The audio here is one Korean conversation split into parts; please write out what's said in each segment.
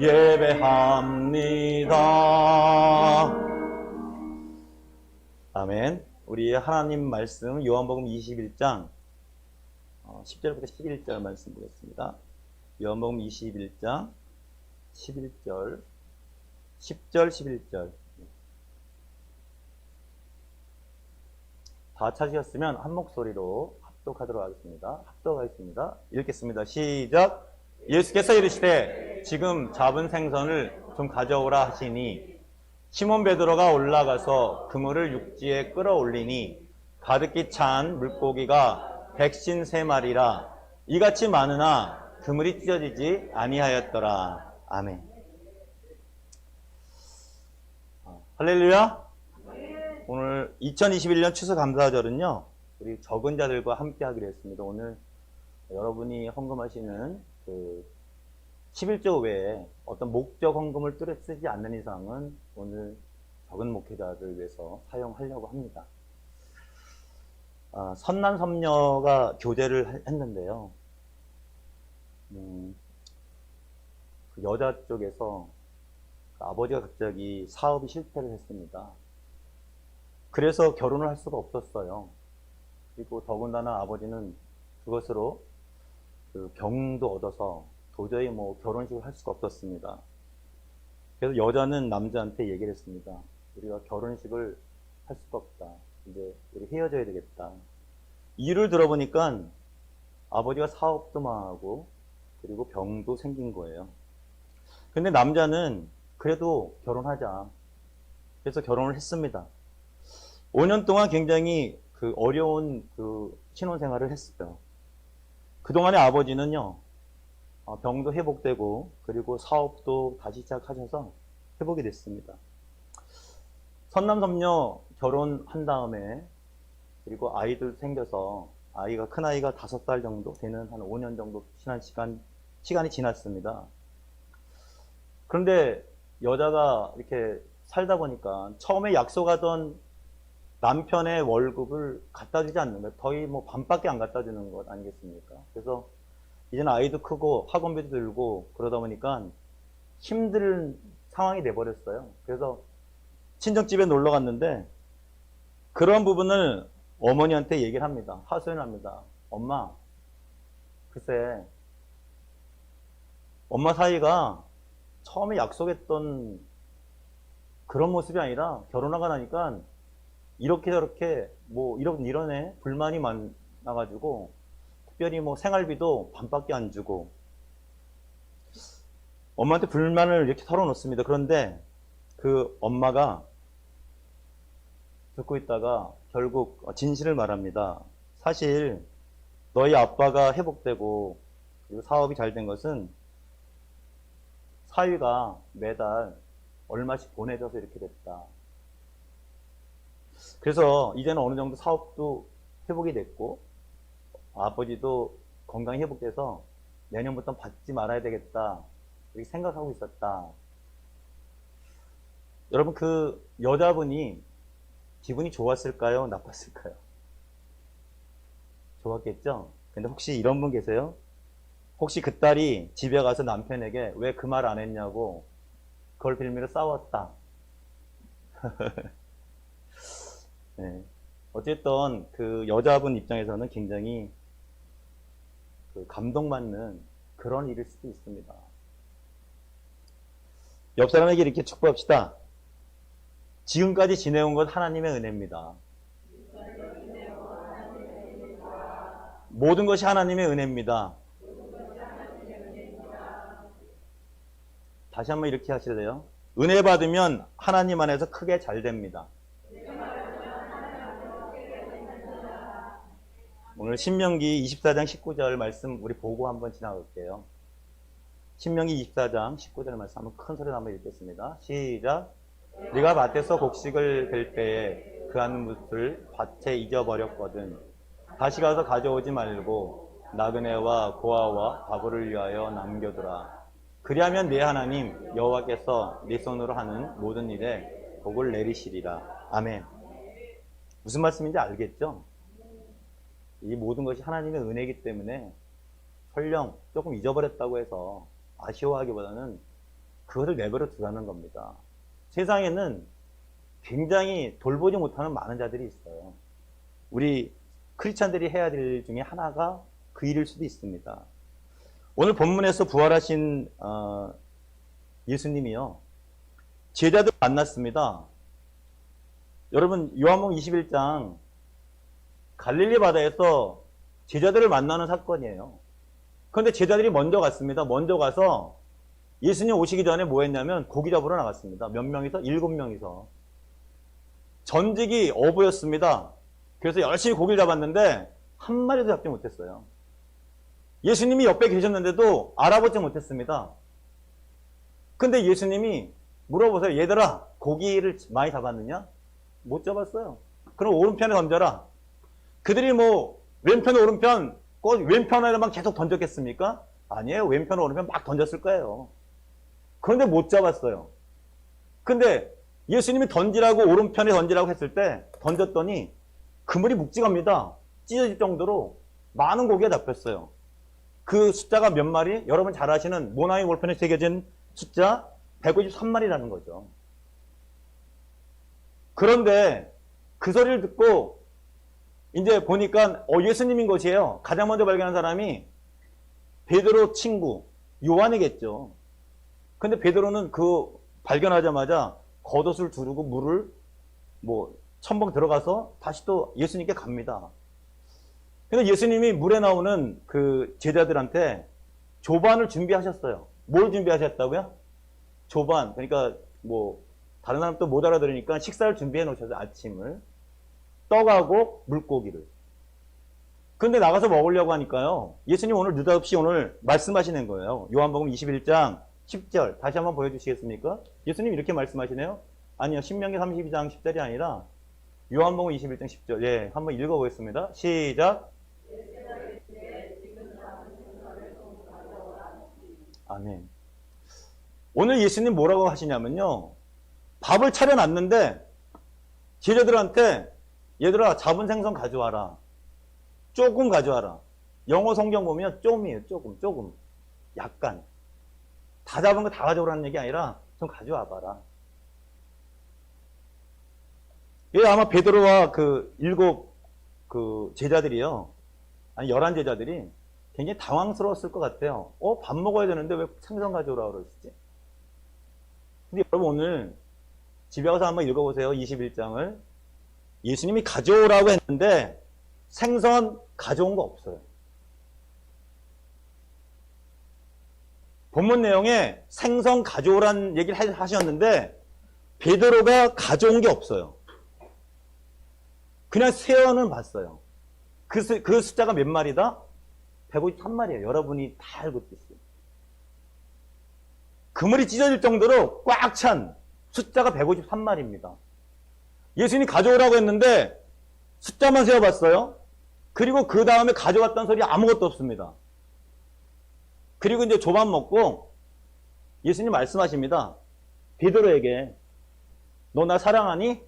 예배합니다. 아멘. 우리 하나님 말씀 요한복음 21장 10절부터 11절 말씀 보겠습니다. 요한복음 21장 11절 10절 11절 다 찾으셨으면 한 목소리로 합독하도록 하겠습니다. 합독하겠습니다. 읽겠습니다. 시작. 예수께서 이르시되 지금 잡은 생선을 좀 가져오라 하시니 시몬 베드로가 올라가서 그물을 육지에 끌어올리니 가득히 찬 물고기가 153마리라 이같이 많으나 그물이 찢어지지 아니하였더라. 아멘. 할렐루야. 오늘 2021년 추수감사절은요, 우리 적은 자들과 함께 하기로 했습니다. 오늘 여러분이 헌금하시는 그 11조 외에 어떤 목적 헌금을 뚜렷이 쓰지 않는 이상은 오늘 적은 목회자들 위해서 사용하려고 합니다. 선남 선녀가 교제를 했는데요. 그 여자 쪽에서 아버지가 갑자기 사업이 실패를 했습니다. 그래서 결혼을 할 수가 없었어요. 그리고 더군다나 아버지는 그것으로 그 병도 얻어서 도저히 결혼식을 할 수가 없었습니다. 그래서 여자는 남자한테 얘기를 했습니다. 우리가 결혼식을 할 수가 없다. 이제 우리 헤어져야 되겠다. 이유를 들어보니까 아버지가 사업도 망하고 그리고 병도 생긴 거예요. 근데 남자는 그래도 결혼하자. 그래서 결혼을 했습니다. 5년 동안 굉장히 그 어려운 그 신혼생활을 했어요. 그동안에 아버지는요, 병도 회복되고, 그리고 사업도 다시 시작하셔서 회복이 됐습니다. 선남선녀 결혼한 다음에, 그리고 아이들 생겨서, 큰아이가 5살 정도 되는 한 5년 정도 지난 시간이 지났습니다. 그런데 여자가 이렇게 살다 보니까 처음에 약속하던 남편의 월급을 갖다 주지 않는 거예요. 거의 반밖에 안 갖다 주는 것 아니겠습니까? 그래서 이제는 아이도 크고 학원비도 들고 그러다 보니까 힘든 상황이 돼버렸어요. 그래서 친정집에 놀러 갔는데 그런 부분을 어머니한테 얘기를 합니다. 하소연을 합니다. 엄마, 글쎄, 엄마 사이가 처음에 약속했던 그런 모습이 아니라 결혼하고 나니까 이렇게 저렇게 이런 불만이 많아가지고 특별히 생활비도 반밖에 안 주고 엄마한테 불만을 이렇게 털어놓습니다. 그런데 그 엄마가 듣고 있다가 결국 진실을 말합니다. 사실 너희 아빠가 회복되고 그리고 사업이 잘 된 것은 사위가 매달 얼마씩 보내줘서 이렇게 됐다. 그래서 이제는 어느 정도 사업도 회복이 됐고 아버지도 건강이 회복돼서 내년부터 받지 말아야 되겠다 이렇게 생각하고 있었다. 여러분, 그 여자분이 기분이 좋았을까요? 나빴을까요? 좋았겠죠? 근데 혹시 이런 분 계세요? 혹시 그 딸이 집에 가서 남편에게 왜 그 말 안 했냐고 그걸 빌미로 싸웠다. 네. 어쨌든 그 여자분 입장에서는 굉장히 그 감동받는 그런 일일 수도 있습니다. 옆 사람에게 이렇게 축복합시다. 지금까지 지내온 것 하나님의 은혜입니다. 모든 것이 하나님의 은혜입니다. 다시 한번 이렇게 하실래요? 은혜 받으면 하나님 안에서 크게 잘 됩니다. 오늘 신명기 24장 19절 말씀 우리 보고 한번 지나갈게요. 신명기 24장 19절 말씀 한번 큰 소리로 한번 읽겠습니다. 시작. 네가 밭에서 곡식을 벨 때에 그 한 뭇을 밭에 잊어버렸거든. 다시 가서 가져오지 말고 나그네와 고아와 바보를 위하여 남겨두라. 그리하면 네 하나님 여호와께서 네 손으로 하는 모든 일에 복을 내리시리라. 아멘. 무슨 말씀인지 알겠죠? 이 모든 것이 하나님의 은혜이기 때문에 설령 조금 잊어버렸다고 해서 아쉬워하기보다는 그것을 내버려 두라는 겁니다. 세상에는 굉장히 돌보지 못하는 많은 자들이 있어요. 우리 크리스찬들이 해야 될 일 중에 하나가 그 일일 수도 있습니다. 오늘 본문에서 부활하신 예수님이요, 제자들 만났습니다. 여러분, 요한복음 21장 갈릴리 바다에서 제자들을 만나는 사건이에요. 그런데 제자들이 먼저 갔습니다. 먼저 가서 예수님 오시기 전에 뭐 했냐면 고기 잡으러 나갔습니다. 몇 명이서? 7명이서. 전직이 어부였습니다. 그래서 열심히 고기를 잡았는데 한 마리도 잡지 못했어요. 예수님이 옆에 계셨는데도 알아보지 못했습니다. 근데 예수님이 물어보세요. 얘들아, 고기를 많이 잡았느냐? 못 잡았어요. 그럼 오른편에 던져라. 그들이 뭐 왼편 오른편 꼭 왼편에만 계속 던졌겠습니까? 아니에요. 왼편 오른편 막 던졌을 거예요. 그런데 못 잡았어요. 근데 예수님이 던지라고 오른편에 던지라고 했을 때 던졌더니 그물이 묵직합니다. 찢어질 정도로 많은 고기가 잡혔어요. 그 숫자가 몇 마리? 여러분 잘 아시는 모나미 몰펜에 새겨진 숫자 153마리라는 거죠. 그런데 그 소리를 듣고 이제 보니까 예수님인 것이에요. 가장 먼저 발견한 사람이 베드로 친구 요한이겠죠. 근데 베드로는 그 발견하자마자 겉옷을 두르고 물을 첨벙 들어가서 다시 또 예수님께 갑니다. 근데 예수님이 물에 나오는 그 제자들한테 조반을 준비하셨어요. 뭘 준비하셨다고요? 조반. 그러니까 다른 사람 또 못 알아들으니까 식사를 준비해 놓으셨어요. 아침을. 떡하고 물고기를. 근데 나가서 먹으려고 하니까요. 예수님 오늘 느닷없이 오늘 말씀하시는 거예요. 요한복음 21장 10절. 다시 한번 보여주시겠습니까? 예수님 이렇게 말씀하시네요. 아니요. 신명기 32장 10절이 아니라 요한복음 21장 10절. 예, 한번 읽어보겠습니다. 시작. 아멘. 오늘 예수님 뭐라고 하시냐면요. 밥을 차려놨는데 제자들한테 얘들아 잡은 생선 가져와라. 조금 가져와라. 영어 성경 보면 좀이에요. 조금. 약간. 다 잡은 거 다 가져오라는 얘기 아니라 좀 가져와 봐라. 예, 아마 베드로와 그 7 제자들이요. 아니 11 제자들이 굉장히 당황스러웠을 것 같아요. 밥 먹어야 되는데 왜 생선 가져오라 그러시지? 근데 여러분 오늘 집에 가서 한번 읽어보세요. 21장을. 예수님이 가져오라고 했는데 생선 가져온 거 없어요. 본문 내용에 생선 가져오라는 얘기를 하셨는데 베드로가 가져온 게 없어요. 그냥 세어는 봤어요. 그 숫자가 몇 마리다? 153마리예요. 여러분이 다 알고 있어요. 그물이 찢어질 정도로 꽉 찬 숫자가 153마리입니다. 예수님이 가져오라고 했는데 숫자만 세어봤어요. 그리고 그 다음에 가져왔던 소리 아무것도 없습니다. 그리고 이제 조반 먹고 예수님 말씀하십니다. 베드로에게 너 나 사랑하니?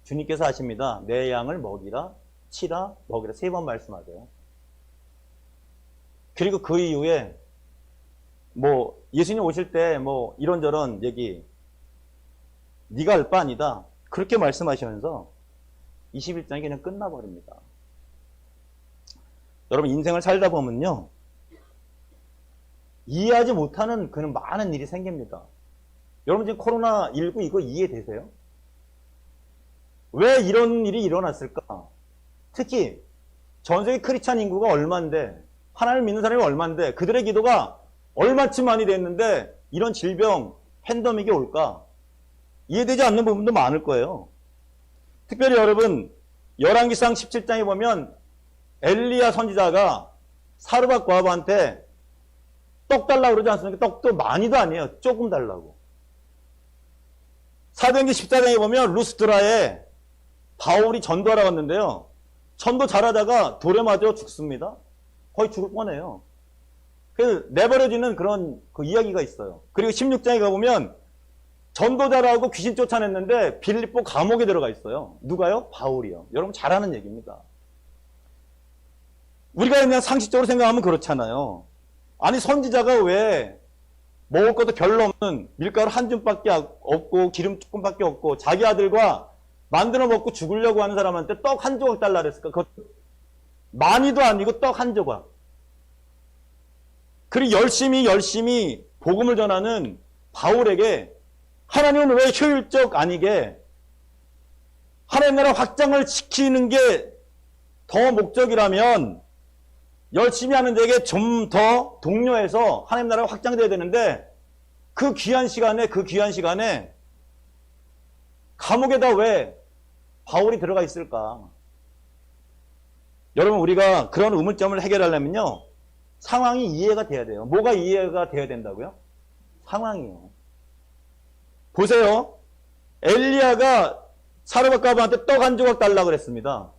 주님께서 하십니다. 내 양을 먹이라, 치라, 먹이라 3번 말씀하세요. 그리고 그 이후에 예수님 오실 때 이런저런 얘기 네가 알 바 아니다. 그렇게 말씀하시면서 21장이 그냥 끝나버립니다. 여러분 인생을 살다 보면요. 이해하지 못하는 그런 많은 일이 생깁니다. 여러분 지금 코로나19 이거 이해되세요? 왜 이런 일이 일어났을까? 특히 전 세계 크리스찬 인구가 얼만데 하나님을 믿는 사람이 얼만데 그들의 기도가 얼마쯤 많이 됐는데 이런 질병, 팬데믹이 올까? 이해되지 않는 부분도 많을 거예요. 특별히 여러분 열왕기상 17장에 보면 엘리야 선지자가 사르밧 과부한테 떡 달라고 그러지 않습니까? 떡도 많이도 아니에요. 조금 달라고. 사도행전 14장에 보면 루스드라에 바울이 전도하러 갔는데요. 전도 잘하다가 돌에 맞아 죽습니다. 거의 죽을 뻔해요. 그래서 내버려지는 그런 그 이야기가 있어요. 그리고 16장에 가보면 전도 잘하고 귀신 쫓아냈는데 빌립보 감옥에 들어가 있어요. 누가요? 바울이요. 여러분 잘 아는 얘기입니다. 우리가 그냥 상식적으로 생각하면 그렇잖아요. 아니 선지자가 왜 먹을 것도 별로 없는 밀가루 한 줌밖에 없고 기름 조금밖에 없고 자기 아들과 만들어 먹고 죽으려고 하는 사람한테 떡 한 조각 달라 그랬을까? 그것 많이도 아니고 떡 한 조각. 그리고 열심히 복음을 전하는 바울에게 하나님은 왜 효율적 아니게 하나님 나라 확장을 시키는 게 더 목적이라면 열심히 하는 자에게 좀 더 독려해서 하나님 나라가 확장돼야 되는데 그 귀한 시간에 감옥에다 왜 바울이 들어가 있을까? 여러분 우리가 그런 의문점을 해결하려면요. 상황이 이해가 돼야 돼요. 뭐가 이해가 돼야 된다고요? 상황이요. 보세요. 엘리야가 사르밧가브한테 떡 한 조각 달라고 그랬습니다.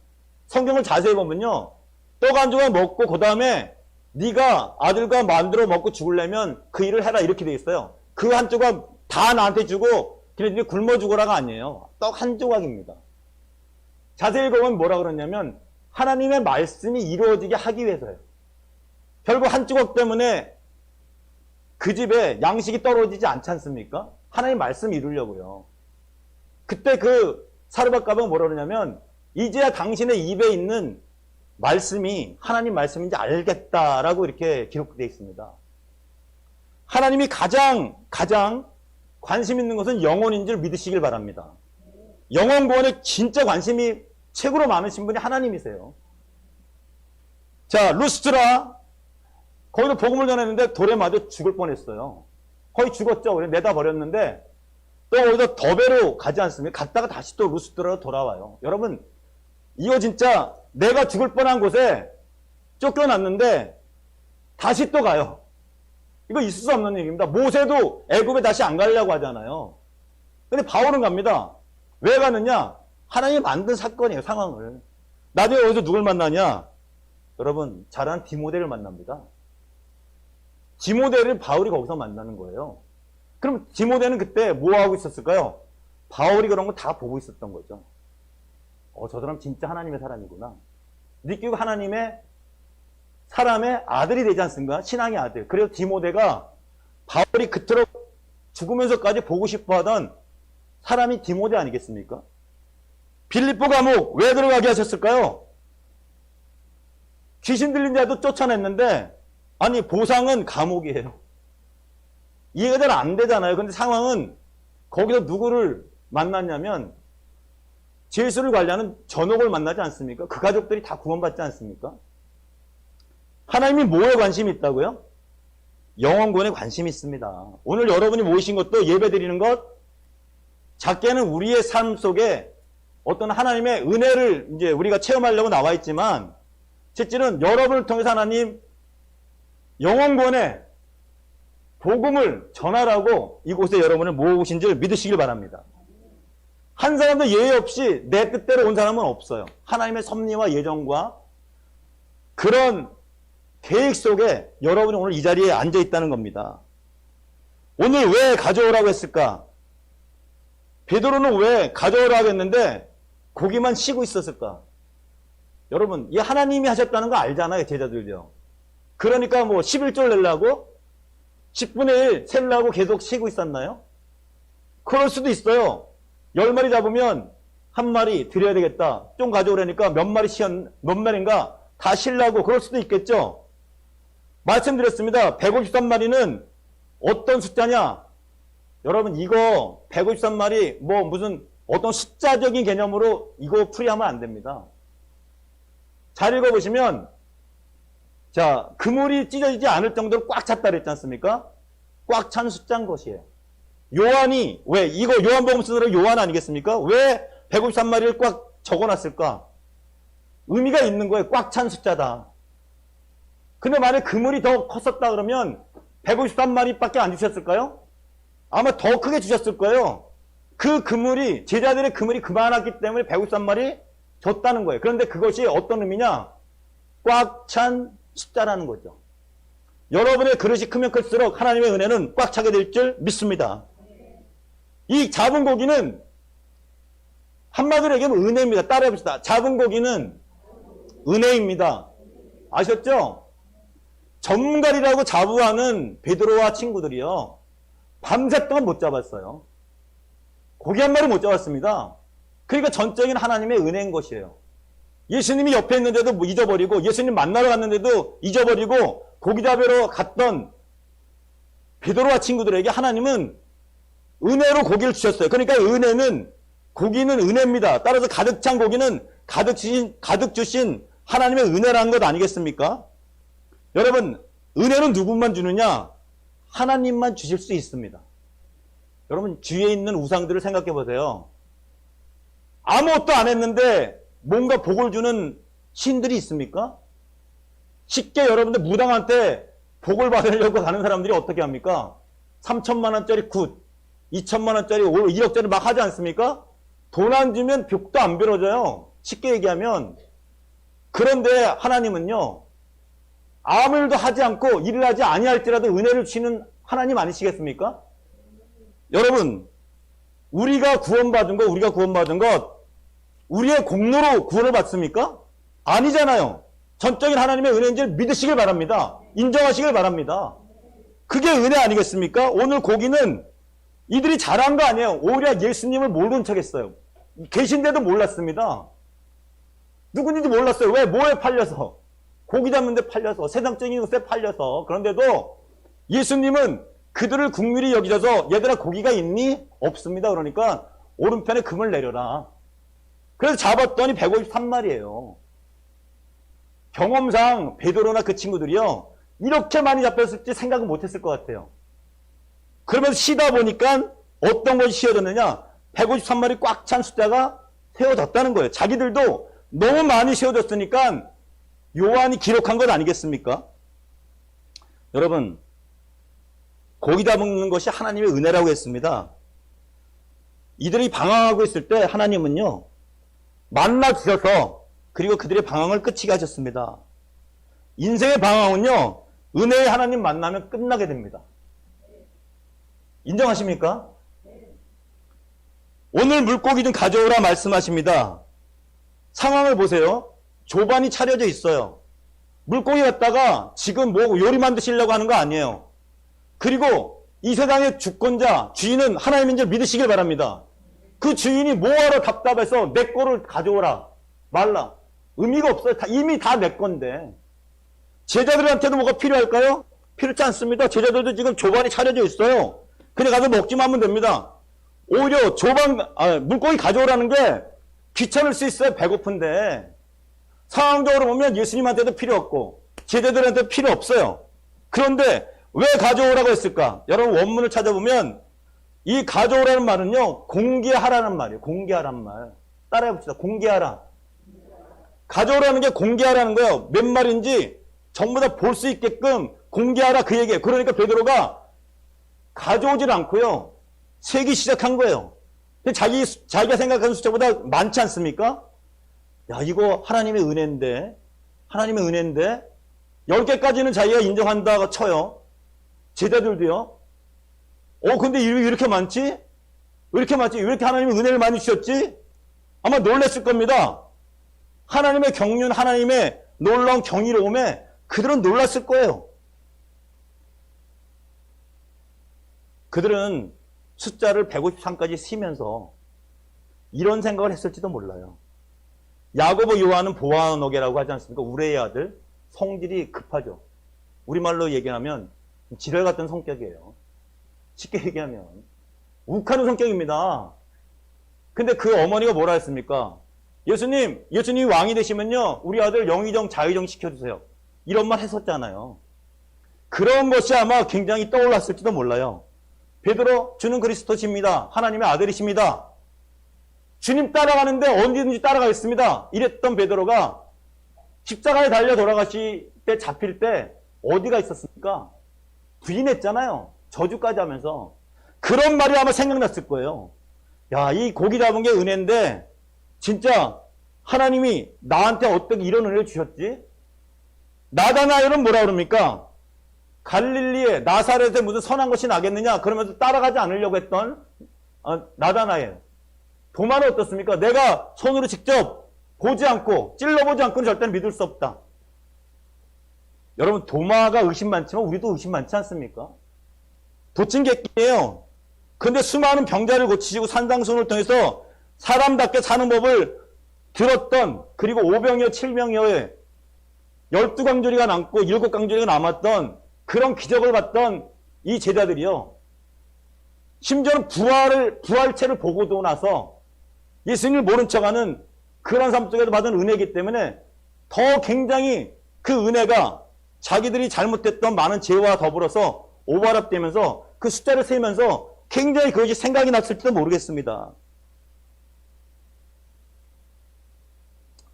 성경을 자세히 보면요. 떡 한 조각 먹고 그 다음에 네가 아들과 만들어 먹고 죽으려면 그 일을 해라 이렇게 돼 있어요. 그 한 조각 다 나한테 주고 걔네들이 굶어 죽어라가 아니에요. 떡 한 조각입니다. 자세히 보면 뭐라 그러냐면 하나님의 말씀이 이루어지게 하기 위해서예요. 결국 한 조각 때문에 그 집에 양식이 떨어지지 않지 않습니까? 하나님 말씀 이루려고요. 그때 그 사르밧가브가 뭐라 그러냐면 이제야 당신의 입에 있는 말씀이 하나님 말씀인지 알겠다라고 이렇게 기록되어 있습니다. 하나님이 가장 관심 있는 것은 영혼인 줄 믿으시길 바랍니다. 영혼 구원에 진짜 관심이 최고로 많으신 분이 하나님이세요. 자, 루스트라 거기서 복음을 전했는데 돌에 맞아 죽을 뻔했어요. 거의 죽었죠. 그래 내다 버렸는데 또 거기서 더베로 가지 않습니까? 갔다가 다시 또 루스트라로 돌아와요. 여러분 이거 진짜 내가 죽을 뻔한 곳에 쫓겨났는데 다시 또 가요. 이거 있을 수 없는 얘기입니다. 모세도 애굽에 다시 안 가려고 하잖아요. 근데 바울은 갑니다. 왜 가느냐? 하나님이 만든 사건이에요. 상황을. 나중에 어디서 누굴 만나냐? 여러분 잘한 디모데를 만납니다. 디모데를 바울이 거기서 만나는 거예요. 그럼 디모데는 그때 뭐 하고 있었을까요? 바울이 그런 거 다 보고 있었던 거죠. 저 사람 진짜 하나님의 사람이구나. 느끼고 하나님의 사람의 아들이 되지 않습니까? 신앙의 아들. 그래서 디모데가 바울이 그토록 죽으면서까지 보고 싶어하던 사람이 디모데 아니겠습니까? 빌립보 감옥 왜 들어가게 하셨을까요? 귀신 들린 자도 쫓아냈는데 아니 보상은 감옥이에요. 이해가 잘 안 되잖아요. 근데 상황은 거기서 누구를 만났냐면 예수를 관리하는 전옥을 만나지 않습니까? 그 가족들이 다 구원받지 않습니까? 하나님이 뭐에 관심이 있다고요? 영혼구원에 관심이 있습니다. 오늘 여러분이 모이신 것도 예배드리는 것 작게는 우리의 삶 속에 어떤 하나님의 은혜를 이제 우리가 체험하려고 나와 있지만 실제는 여러분을 통해서 하나님 영혼구원에 복음을 전하라고 이곳에 여러분을 모으신 줄 믿으시길 바랍니다. 한 사람도 예외 없이 내 뜻대로 온 사람은 없어요. 하나님의 섭리와 예정과 그런 계획 속에 여러분이 오늘 이 자리에 앉아 있다는 겁니다. 오늘 왜 가져오라고 했을까? 베드로는 왜 가져오라고 했는데 고기만 쉬고 있었을까? 여러분, 이 하나님이 하셨다는 거 알잖아요, 제자들요. 그러니까 뭐 11조 내려고 10분의 1 세려고 계속 쉬고 있었나요? 그럴 수도 있어요. 10마리 잡으면 한 마리 드려야 되겠다. 좀 가져오라니까 몇 마리인가 다 쉬려고 그럴 수도 있겠죠. 말씀드렸습니다. 153마리는 어떤 숫자냐? 여러분 이거 153마리 뭐 무슨 어떤 숫자적인 개념으로 이거 풀이하면 안 됩니다. 잘 읽어보시면 자 그물이 찢어지지 않을 정도로 꽉 찼다 그랬지 않습니까? 꽉 찬 숫자인 것이에요. 요한이 왜 이거 요한복음 쓰느라 요한 아니겠습니까? 왜 153마리를 꽉 적어놨을까? 의미가 있는 거예요. 꽉 찬 숫자다. 근데 만약에 그물이 더 컸었다 그러면 153마리밖에 안 주셨을까요? 아마 더 크게 주셨을 거예요. 그 그물이 제자들의 그물이 그만했기 때문에 153마리 줬다는 거예요. 그런데 그것이 어떤 의미냐? 꽉 찬 숫자라는 거죠. 여러분의 그릇이 크면 클수록 하나님의 은혜는 꽉 차게 될 줄 믿습니다. 이 잡은 고기는 한마디로 얘기하면 은혜입니다. 따라해봅시다. 잡은 고기는 은혜입니다. 아셨죠? 전문가리라고 자부하는 베드로와 친구들이요. 밤새 동안 못 잡았어요. 고기 한 마리 못 잡았습니다. 그러니까 전적인 하나님의 은혜인 것이에요. 예수님이 옆에 있는데도 뭐 잊어버리고, 예수님 만나러 갔는데도 잊어버리고, 고기 잡으러 갔던 베드로와 친구들에게 하나님은 은혜로 고기를 주셨어요. 그러니까 고기는 은혜입니다. 따라서 가득 찬 고기는 가득 주신 하나님의 은혜라는 것 아니겠습니까? 여러분, 은혜는 누구만 주느냐? 하나님만 주실 수 있습니다. 여러분, 주위에 있는 우상들을 생각해 보세요. 아무것도 안 했는데 뭔가 복을 주는 신들이 있습니까? 쉽게 여러분들 무당한테 복을 받으려고 가는 사람들이 어떻게 합니까? 3천만 원짜리 굿, 2천만 원짜리 1억짜리 막 하지 않습니까? 돈 안 주면 벽도 안 빌어져요. 쉽게 얘기하면. 그런데 하나님은요, 아무 일도 하지 않고 일을 하지 아니할지라도 은혜를 주시는 하나님 아니시겠습니까? 여러분, 우리가 구원받은 것, 우리의 공로로 구원을 받습니까? 아니잖아요. 전적인 하나님의 은혜인지를 믿으시길 바랍니다. 인정하시길 바랍니다. 그게 은혜 아니겠습니까? 오늘 고기는 이들이 잘한 거 아니에요. 오히려 예수님을 모르는 척했어요. 계신데도 몰랐습니다. 누군지 몰랐어요. 왜? 뭐에 팔려서? 고기 잡는데 팔려서, 세상적인 것에 팔려서. 그런데도 예수님은 그들을 국률이 여기셔서 얘들아 고기가 있니? 없습니다. 그러니까 오른편에 금을 내려라. 그래서 잡았더니 153마리예요. 경험상 베드로나 그 친구들이요, 이렇게 많이 잡혔을지 생각은 못했을 것 같아요. 그러면서 쉬다 보니까 어떤 것이 씌워졌느냐? 153마리 꽉 찬 숫자가 세워졌다는 거예요. 자기들도 너무 많이 세워졌으니까 요한이 기록한 것 아니겠습니까? 여러분, 고기 잡는 것이 하나님의 은혜라고 했습니다. 이들이 방황하고 있을 때 하나님은요, 만나 주셔서 그리고 그들의 방황을 끝이게 하셨습니다. 인생의 방황은요, 은혜의 하나님 만나면 끝나게 됩니다. 인정하십니까? 오늘 물고기 좀 가져오라 말씀하십니다. 상황을 보세요. 조반이 차려져 있어요. 물고기 갖다가 지금 뭐 요리 만드시려고 하는 거 아니에요. 그리고 이 세상의 주권자, 주인은 하나님인 줄 믿으시길 바랍니다. 그 주인이 뭐하러 답답해서 내 거를 가져오라 말라. 의미가 없어요. 이미 다 내 건데. 제자들한테도 뭐가 필요할까요? 필요치 않습니다. 제자들도 지금 조반이 차려져 있어요. 그냥 가서 먹기만 하면 됩니다. 오히려 물고기 가져오라는 게 귀찮을 수 있어요. 배고픈데. 상황적으로 보면 예수님한테도 필요 없고 제자들한테도 필요 없어요. 그런데 왜 가져오라고 했을까? 여러분 원문을 찾아보면 이 가져오라는 말은요, 공개하라는 말이에요. 공개하라는 말. 따라해봅시다. 공개하라. 가져오라는 게 공개하라는 거예요. 몇 말인지 전부 다 볼 수 있게끔 공개하라 그 얘기예요. 그러니까 베드로가 가져오질 않고요, 세기 시작한 거예요. 자기가 생각하는 숫자보다 많지 않습니까? 야, 이거 하나님의 은혜인데 10개까지는 자기가 인정한다고 쳐요. 제자들도요. 근데 이렇게 많지? 왜 이렇게 많지? 왜 이렇게 하나님의 은혜를 많이 주셨지? 아마 놀랐을 겁니다. 하나님의 경륜, 하나님의 놀라운 경이로움에 그들은 놀랐을 거예요. 그들은 숫자를 153까지 세면서 이런 생각을 했을지도 몰라요. 야고보 요한은 보아너게라고 하지 않습니까? 우레의 아들. 성질이 급하죠. 우리말로 얘기하면 지뢰 같은 성격이에요. 쉽게 얘기하면 욱하는 성격입니다. 근데 그 어머니가 뭐라 했습니까? 예수님이 왕이 되시면요, 우리 아들 영의정 자의정 시켜주세요. 이런 말 했었잖아요. 그런 것이 아마 굉장히 떠올랐을지도 몰라요. 베드로, 주는 그리스도십니다. 하나님의 아들이십니다. 주님 따라가는데 언제든지 따라가겠습니다. 이랬던 베드로가 십자가에 달려 돌아가실 때, 잡힐 때 어디가 있었습니까? 부인했잖아요. 저주까지 하면서. 그런 말이 아마 생각났을 거예요. 야, 이 고기 잡은 게 은혜인데 진짜 하나님이 나한테 어떻게 이런 은혜를 주셨지? 나다나엘은 뭐라 그럽니까? 갈릴리에 나사렛에 무슨 선한 것이 나겠느냐? 그러면서 따라가지 않으려고 했던 나다나엘. 도마는 어떻습니까? 내가 손으로 직접 보지 않고 찔러보지 않고는 절대 믿을 수 없다. 여러분, 도마가 의심 많지만 우리도 의심 많지 않습니까? 도찐객이에요. 근데 수많은 병자를 고치시고 산상수훈을 통해서 사람답게 사는 법을 들었던, 그리고 5병여 7병여의 12강조리가 남고 7강조리가 남았던 그런 기적을 봤던 이 제자들이요, 심지어는 부활체를 보고도 나서 예수님을 모른 척하는 그런 삶 속에서 받은 은혜이기 때문에 더 굉장히 그 은혜가 자기들이 잘못했던 많은 죄와 더불어서 오버랩되면서 그 숫자를 세면서 굉장히 그것이 생각이 났을지도 모르겠습니다.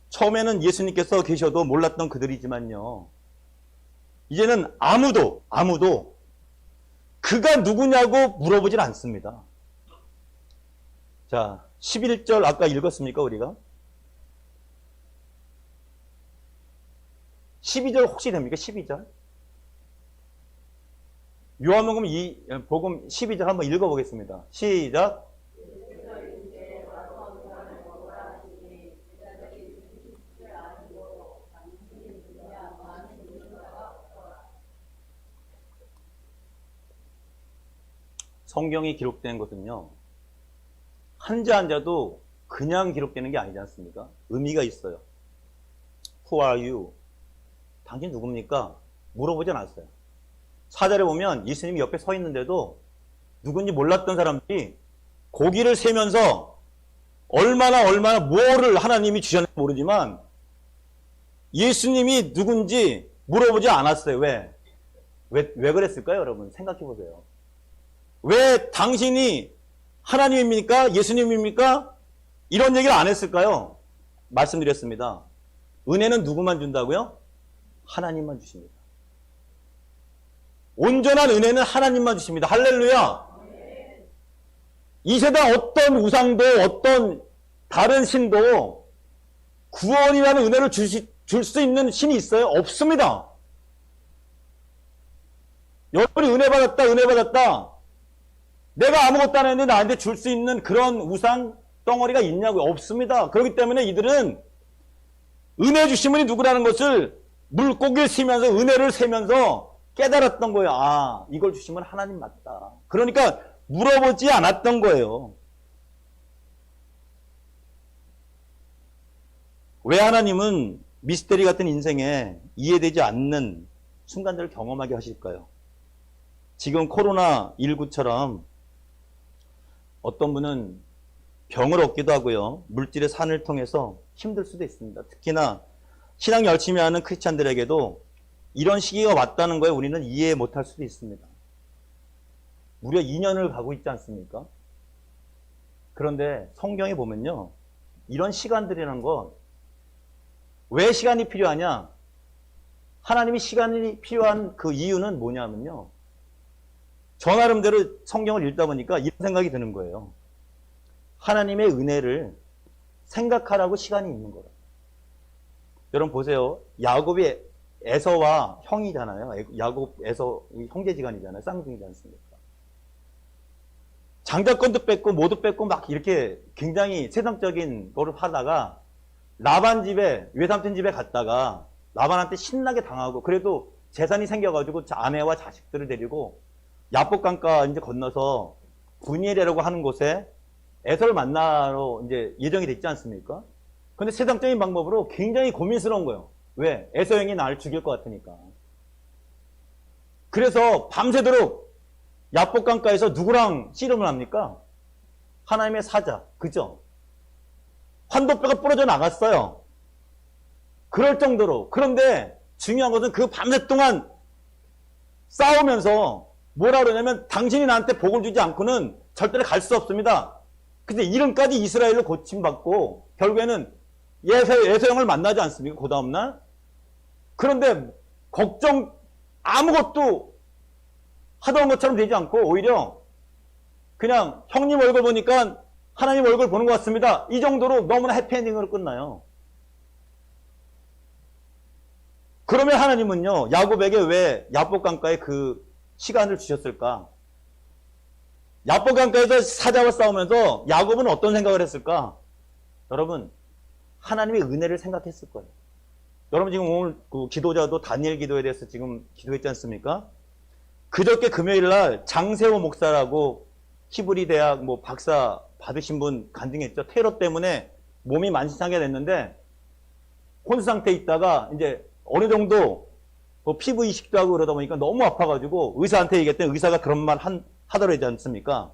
처음에는 예수님께서 계셔도 몰랐던 그들이지만요, 이제는 아무도 그가 누구냐고 물어보질 않습니다. 자, 11절 아까 읽었습니까, 우리가? 12절 혹시 됩니까? 12절? 요한복음 복음 12절 한번 읽어보겠습니다. 시작. 성경이 기록된 것은요, 한자 한자도 그냥 기록되는 게 아니지 않습니까? 의미가 있어요. Who are you? 당신 누굽니까? 물어보진 않았어요. 사절에 보면 예수님이 옆에 서 있는데도 누군지 몰랐던 사람들이 고기를 세면서 얼마나 뭐를 하나님이 주셨는지 모르지만 예수님이 누군지 물어보지 않았어요. 왜 그랬을까요, 여러분? 생각해 보세요. 왜 당신이 하나님입니까? 예수님입니까? 이런 얘기를 안 했을까요? 말씀드렸습니다. 은혜는 누구만 준다고요? 하나님만 주십니다. 온전한 은혜는 하나님만 주십니다. 할렐루야! 이 세상 어떤 우상도 어떤 다른 신도 구원이라는 은혜를 줄 수 있는 신이 있어요? 없습니다. 여러분이 은혜 받았다. 내가 아무것도 안 했는데 나한테 줄 수 있는 그런 우상 덩어리가 있냐고요? 없습니다. 그렇기 때문에 이들은 은혜 주신 분이 누구라는 것을 물고기를 세면서 은혜를 세면서 깨달았던 거예요. 아, 이걸 주시면 하나님 맞다. 그러니까 물어보지 않았던 거예요. 왜 하나님은 미스테리 같은 인생에 이해되지 않는 순간들을 경험하게 하실까요? 지금 코로나19처럼 어떤 분은 병을 얻기도 하고요, 물질의 산을 통해서 힘들 수도 있습니다. 특히나 신앙 열심히 하는 크리스찬들에게도 이런 시기가 왔다는 거에 우리는 이해 못할 수도 있습니다. 무려 2년을 가고 있지 않습니까? 그런데 성경에 보면요, 이런 시간들이라는 건 왜 시간이 필요하냐? 하나님이 시간이 필요한 그 이유는 뭐냐면요, 저 나름대로 성경을 읽다 보니까 이런 생각이 드는 거예요. 하나님의 은혜를 생각하라고 시간이 있는 거라. 여러분 보세요. 야곱이 에서와 형이잖아요. 야곱, 에서 형제지간이잖아요. 쌍둥이지 않습니까? 장자권도 뺏고 모두 뺏고 막 이렇게 굉장히 세상적인 거를 하다가 라반 집에, 외삼촌 집에 갔다가 라반한테 신나게 당하고, 그래도 재산이 생겨가지고 아내와 자식들을 데리고 야복강가 이제 건너서 분이엘이라고 하는 곳에 에서를 만나러 이제 예정이 됐지 않습니까? 근데 세상적인 방법으로 굉장히 고민스러운 거예요. 왜? 에서 형이 나를 죽일 것 같으니까. 그래서 밤새도록 야복강가에서 누구랑 씨름을 합니까? 하나님의 사자, 그죠? 환도뼈가 부러져 나갔어요. 그럴 정도로. 그런데 중요한 것은 그 밤새 동안 싸우면서 뭐라 그러냐면, 당신이 나한테 복을 주지 않고는 절대로 갈 수 없습니다. 근데 이름까지 이스라엘로 고침받고 결국에는 에서형을 만나지 않습니까? 그 다음날. 그런데 걱정 아무것도 하던 것처럼 되지 않고 오히려 그냥 형님 얼굴 보니까 하나님 얼굴 보는 것 같습니다. 이 정도로 너무나 해피엔딩으로 끝나요. 그러면 하나님은요, 야곱에게 왜 야복강가에 그 시간을 주셨을까? 야복강가에서 사자와 싸우면서 야곱은 어떤 생각을 했을까? 여러분, 하나님의 은혜를 생각했을 거예요. 여러분 지금 오늘 그 기도자도 다니엘 기도에 대해서 지금 기도했지 않습니까? 그저께 금요일 날 장세호 목사라고 히브리 대학 뭐 박사 받으신 분 간증했죠. 테러 때문에 몸이 만신창이가 됐는데 혼 상태에 있다가 이제 어느 정도 뭐 피부 이식도 하고 그러다 보니까 너무 아파가지고 의사한테 얘기했더니 의사가 그런 말 하더라지 않습니까?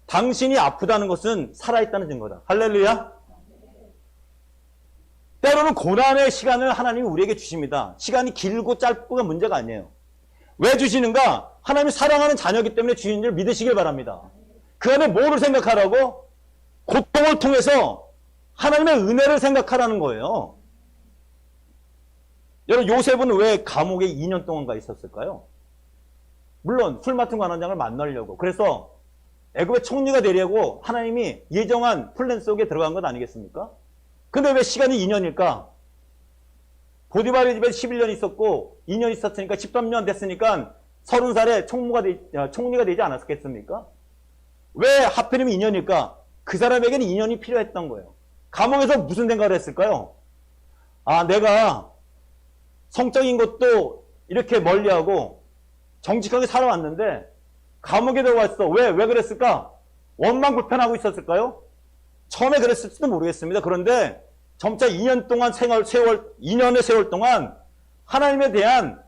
당신이 아프다는 것은 살아있다는 증거다. 할렐루야. 때로는 고난의 시간을 하나님이 우리에게 주십니다. 시간이 길고 짧고가 문제가 아니에요. 왜 주시는가? 하나님이 사랑하는 자녀이기 때문에 주신 줄 믿으시길 바랍니다. 그 안에 뭐를 생각하라고? 고통을 통해서 하나님의 은혜를 생각하라는 거예요. 여러분, 요셉은 왜 감옥에 2년 동안 가 있었을까요? 물론 술 맡은 관원장을 만나려고. 그래서 애굽의 총리가 되려고 하나님이 예정한 플랜 속에 들어간 것 아니겠습니까? 근데 왜 시간이 2년일까? 보디바르 집에 11년 있었고 2년 있었으니까 13년 됐으니까 30살에 총리가 되지 않았겠습니까? 왜 하필이면 2년일까? 그 사람에게는 2년이 필요했던 거예요. 감옥에서 무슨 생각을 했을까요? 아, 내가 성적인 것도 이렇게 멀리하고 정직하게 살아왔는데 감옥에 들어왔어. 왜 그랬을까? 원망 불편하고 있었을까요? 처음에 그랬을지도 모르겠습니다. 그런데 점차 2년 동안 2년의 세월 동안 하나님에 대한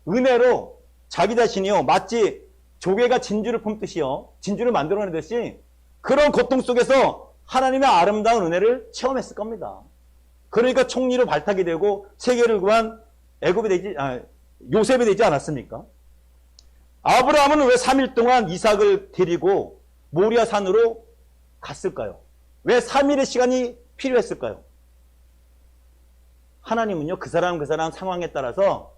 은혜로 자기 자신이요, 마치 조개가 진주를 품듯이요, 진주를 만들어내듯이 그런 고통 속에서 하나님의 아름다운 은혜를 체험했을 겁니다. 그러니까 총리로 발탁이 되고 세계를 구한 요셉이 되지 않았습니까? 아브라함은 왜 3일 동안 이삭을 데리고 모리아 산으로 갔을까요? 왜 3일의 시간이 필요했을까요? 하나님은요, 그 사람 상황에 따라서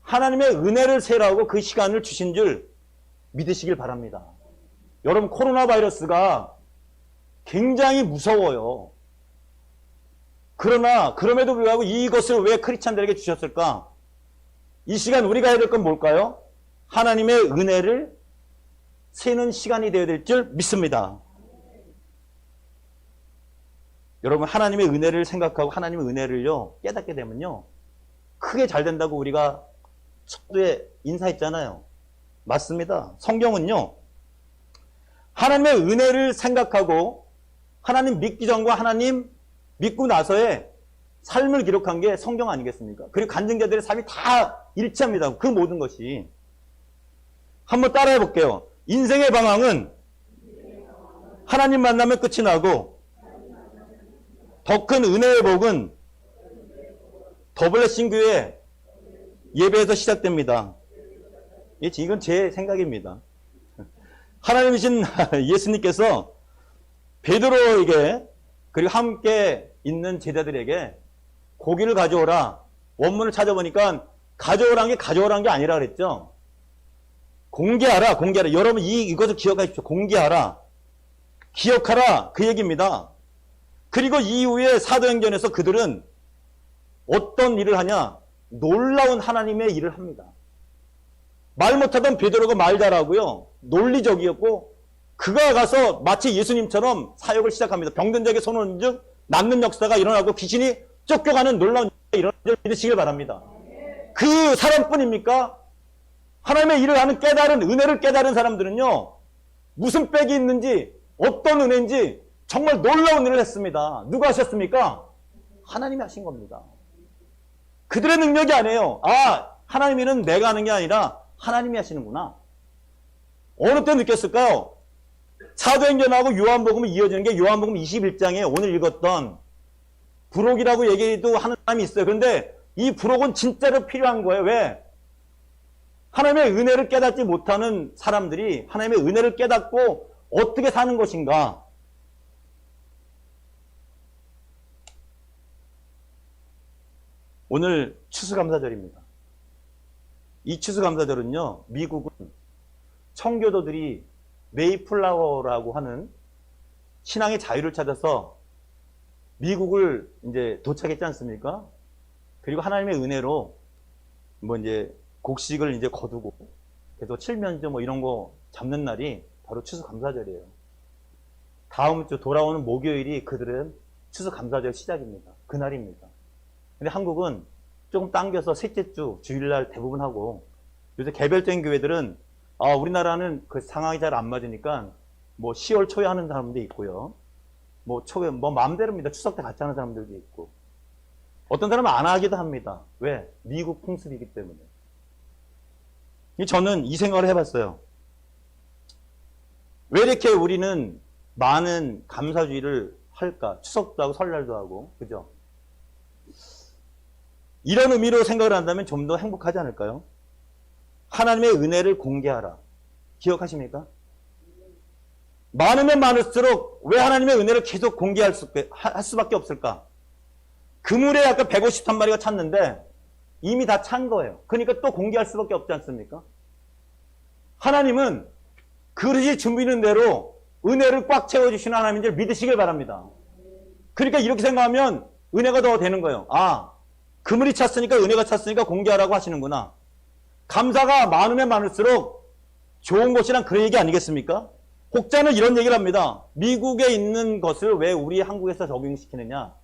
하나님의 은혜를 세라고 그 시간을 주신 줄 믿으시길 바랍니다. 여러분, 코로나 바이러스가 굉장히 무서워요. 그러나 그럼에도 불구하고 이것을 왜 크리스찬들에게 주셨을까? 이 시간 우리가 해야 될 건 뭘까요? 하나님의 은혜를 세는 시간이 되어야 될 줄 믿습니다. 여러분, 하나님의 은혜를 생각하고 하나님의 은혜를요 깨닫게 되면요 크게 잘 된다고 우리가 첫두에 인사했잖아요. 맞습니다. 성경은요 하나님의 은혜를 생각하고 하나님 믿기 전과 하나님 믿고 나서의 삶을 기록한 게 성경 아니겠습니까? 그리고 간증자들의 삶이 다 일치합니다. 그 모든 것이. 한번 따라해 볼게요. 인생의 방향은 하나님 만나면 끝이 나고 더 큰 은혜의 복은 더블레싱 교회 예배에서 시작됩니다. 이건 제 생각입니다. 하나님이신 예수님께서 베드로에게 그리고 함께 있는 제자들에게 고기를 가져오라. 원문을 찾아보니까 가져오란 게 아니라 그랬죠. 공개하라. 여러분 이것을 기억하십시오. 공개하라. 기억하라. 그 얘기입니다. 그리고 이후에 사도행전에서 그들은 어떤 일을 하냐? 놀라운 하나님의 일을 합니다. 말 못하던 베드로가 말 잘하고요. 논리적이었고 그가 가서 마치 예수님처럼 사역을 시작합니다. 병든 자에게 손을 얹은 즉 낫는 역사가 일어나고 귀신이 쫓겨가는 놀라운 일을 믿으시길 바랍니다. 그 사람뿐입니까? 하나님의 일을 하는 은혜를 깨달은 사람들은요. 무슨 빽이 있는지 어떤 은혜인지 정말 놀라운 일을 했습니다. 누가 하셨습니까? 하나님이 하신 겁니다. 그들의 능력이 아니에요. 아, 하나님의 일은 내가 하는 게 아니라 하나님이 하시는구나. 어느 때 느꼈을까요? 사도행전하고 요한복음이 이어지는 게 요한복음 21장에 오늘 읽었던 부록이라고 얘기도 하는 사람이 있어요. 그런데 이 부록은 진짜로 필요한 거예요. 왜? 하나님의 은혜를 깨닫지 못하는 사람들이 하나님의 은혜를 깨닫고 어떻게 사는 것인가? 오늘 추수감사절입니다. 이 추수감사절은요, 미국은 청교도들이 메이플라워라고 하는 신앙의 자유를 찾아서 미국을 이제 도착했지 않습니까? 그리고 하나님의 은혜로 이제 곡식을 이제 거두고 그래서 칠면조 이런 거 잡는 날이 바로 추수감사절이에요. 다음 주 돌아오는 목요일이 그들은 추수감사절 시작입니다. 그날입니다. 근데 한국은 조금 당겨서 셋째 주 주일날 대부분 하고 요새 개별적인 교회들은 우리나라는 그 상황이 잘 안 맞으니까 뭐 10월 초에 하는 사람도 있고요. 뭐 초에 뭐 마음대로입니다. 추석 때 같이 하는 사람들도 있고. 어떤 사람은 안 하기도 합니다. 왜? 미국 풍습이기 때문에. 저는 이 생각을 해봤어요. 왜 이렇게 우리는 많은 감사주의를 할까? 추석도 하고 설날도 하고, 그죠? 이런 의미로 생각을 한다면 좀 더 행복하지 않을까요? 하나님의 은혜를 공개하라. 기억하십니까? 많으면 많을수록 왜 하나님의 은혜를 계속 공개할 수밖에 없을까? 그물에 아까 153마리가 찼는데 이미 다 찬 거예요. 그러니까 또 공개할 수밖에 없지 않습니까? 하나님은 그릇이 준비는 대로 은혜를 꽉 채워주시는 하나님인 줄 믿으시길 바랍니다. 그러니까 이렇게 생각하면 은혜가 더 되는 거예요. 아, 그물이 찼으니까 은혜가 찼으니까 공개하라고 하시는구나. 감사가 많으면 많을수록 좋은 것이란 그런 얘기 아니겠습니까? 혹자는 이런 얘기를 합니다. 미국에 있는 것을 왜 우리 한국에서 적용시키느냐?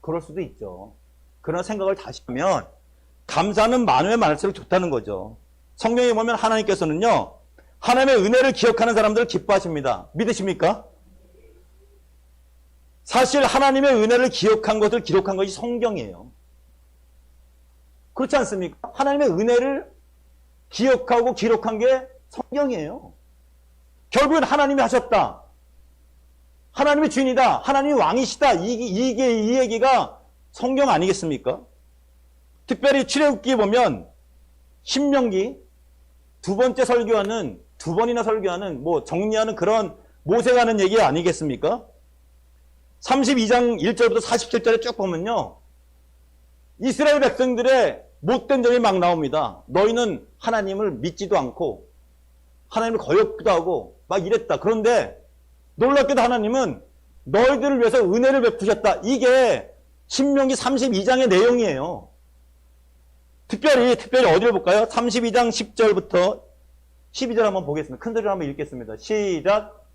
그럴 수도 있죠. 그런 생각을 다시 하면 감사는 많으면 많을수록 좋다는 거죠. 성경에 보면 하나님께서는요, 하나님의 은혜를 기억하는 사람들을 기뻐하십니다. 믿으십니까? 사실 하나님의 은혜를 기억한 것을 기록한 것이 성경이에요. 그렇지 않습니까? 하나님의 은혜를 기억하고 기록한 게 성경이에요. 결국은 하나님이 하셨다. 하나님이 주인이다. 하나님이 왕이시다. 이 얘기가 성경 아니겠습니까? 특별히 출애굽기에 보면 신명기 두 번째 설교하는, 두 번이나 설교하는, 뭐 정리하는 그런 모세가 하는 얘기 아니겠습니까? 32장 1절부터 47절에 쭉 보면요, 이스라엘 백성들의 못된 점이 막 나옵니다. 너희는 하나님을 믿지도 않고 하나님을 거역도 하고 막 이랬다. 그런데 놀랍게도 하나님은 너희들을 위해서 은혜를 베푸셨다. 이게 신명기 32장의 내용이에요. 특별히 어디를 볼까요? 32장 10절부터 12절 한번 보겠습니다. 큰 소리로 한번 읽겠습니다. 시작.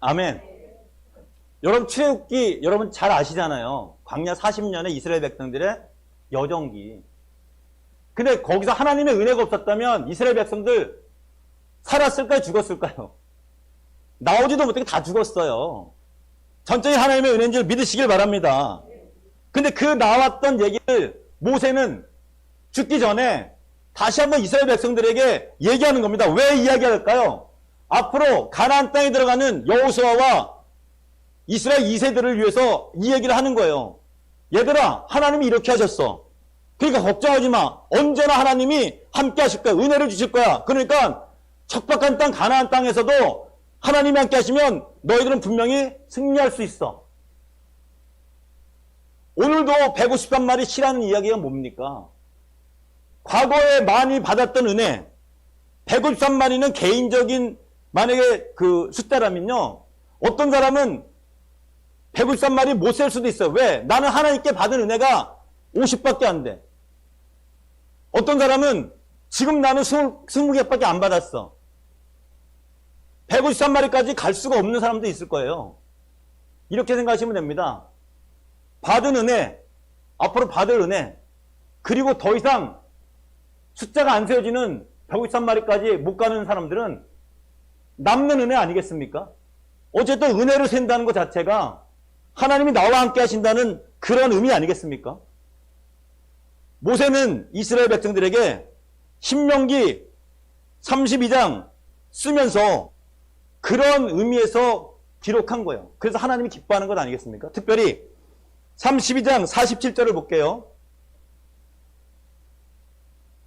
아멘. 여러분, 출애굽기 여러분 잘 아시잖아요. 광야 40년의 이스라엘 백성들의 여정기. 근데 거기서 하나님의 은혜가 없었다면 이스라엘 백성들 살았을까요? 죽었을까요? 나오지도 못하게 다 죽었어요. 전적인 하나님의 은혜인 줄 믿으시길 바랍니다. 근데 그 나왔던 얘기를 모세는 죽기 전에 다시 한번 이스라엘 백성들에게 얘기하는 겁니다. 왜 이야기할까요? 앞으로 가나안 땅에 들어가는 여호수아와 이스라엘 2세들을 위해서 이 얘기를 하는 거예요. 얘들아, 하나님이 이렇게 하셨어. 그러니까 걱정하지 마. 언제나 하나님이 함께 하실 거야. 은혜를 주실 거야. 그러니까 척박한 땅 가나안 땅에서도 하나님이 함께 하시면 너희들은 분명히 승리할 수 있어. 오늘도 153마리 시라는 이야기가 뭡니까? 과거에 많이 받았던 은혜, 153마리는 개인적인 만약에 그 숫자라면요, 어떤 사람은 153마리 못 셀 수도 있어요. 왜? 나는 하나님께 받은 은혜가 50밖에 안 돼. 어떤 사람은 지금 나는 20개밖에 안 받았어. 153마리까지 갈 수가 없는 사람도 있을 거예요. 이렇게 생각하시면 됩니다. 받은 은혜, 앞으로 받을 은혜, 그리고 더 이상 숫자가 안 세워지는 153마리까지 못 가는 사람들은 남는 은혜 아니겠습니까? 어쨌든 은혜를 센다는 것 자체가 하나님이 나와 함께 하신다는 그런 의미 아니겠습니까? 모세는 이스라엘 백성들에게 신명기 32장 쓰면서 그런 의미에서 기록한 거예요. 그래서 하나님이 기뻐하는 것 아니겠습니까? 특별히 32장 47절을 볼게요.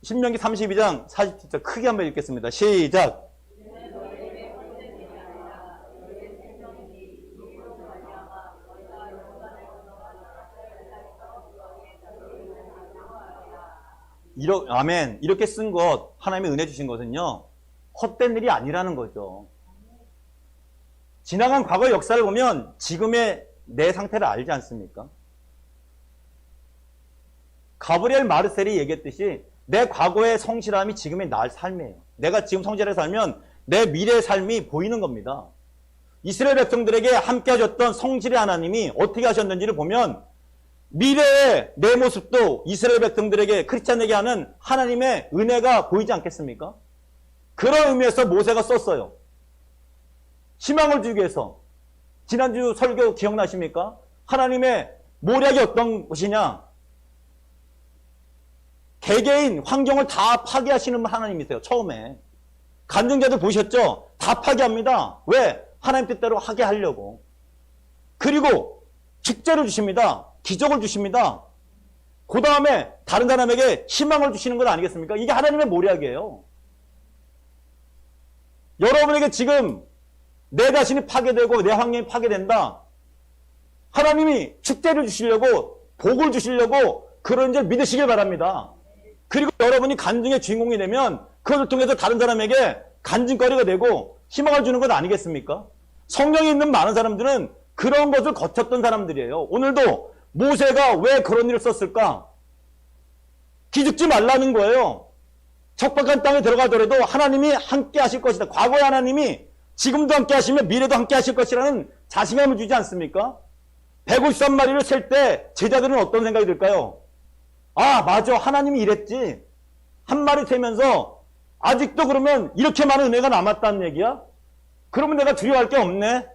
신명기 32장 47절 크게 한번 읽겠습니다. 시작. 아멘. 이렇게 쓴 것, 하나님의 은혜 주신 것은요, 헛된 일이 아니라는 거죠. 지나간 과거 역사를 보면 지금의 내 상태를 알지 않습니까? 가브리엘 마르셀이 얘기했듯이 내 과거의 성실함이 지금의 날 삶이에요. 내가 지금 성실하게 살면 내 미래의 삶이 보이는 겁니다. 이스라엘 백성들에게 함께 하셨던 성실의 하나님이 어떻게 하셨는지를 보면 미래의 내 모습도 이스라엘 백성들에게 크리스찬에게 하는 하나님의 은혜가 보이지 않겠습니까? 그런 의미에서 모세가 썼어요. 희망을 주기 위해서. 지난주 설교 기억나십니까? 하나님의 모략이 어떤 것이냐? 개개인 환경을 다 파괴하시는 하나님이세요. 처음에. 간증자들 보셨죠? 다 파괴합니다. 왜? 하나님 뜻대로 하게 하려고. 그리고 축제를 주십니다. 기적을 주십니다. 그 다음에 다른 사람에게 희망을 주시는 것 아니겠습니까? 이게 하나님의 모략이에요. 여러분에게 지금 내 자신이 파괴되고 내 환경이 파괴된다. 하나님이 축제를 주시려고 복을 주시려고 그런 줄 믿으시길 바랍니다. 그리고 여러분이 간증의 주인공이 되면 그것을 통해서 다른 사람에게 간증거리가 되고 희망을 주는 것 아니겠습니까? 성령이 있는 많은 사람들은 그런 것을 거쳤던 사람들이에요. 오늘도 모세가 왜 그런 일을 썼을까? 기죽지 말라는 거예요. 척박한 땅에 들어가더라도 하나님이 함께 하실 것이다. 과거의 하나님이 지금도 함께 하시며 미래도 함께 하실 것이라는 자신감을 주지 않습니까? 153마리를 셀 때 제자들은 어떤 생각이 들까요? 아, 맞아. 하나님이 이랬지. 한 마리 세면서 아직도 그러면 이렇게 많은 은혜가 남았다는 얘기야? 그러면 내가 두려워할 게 없네.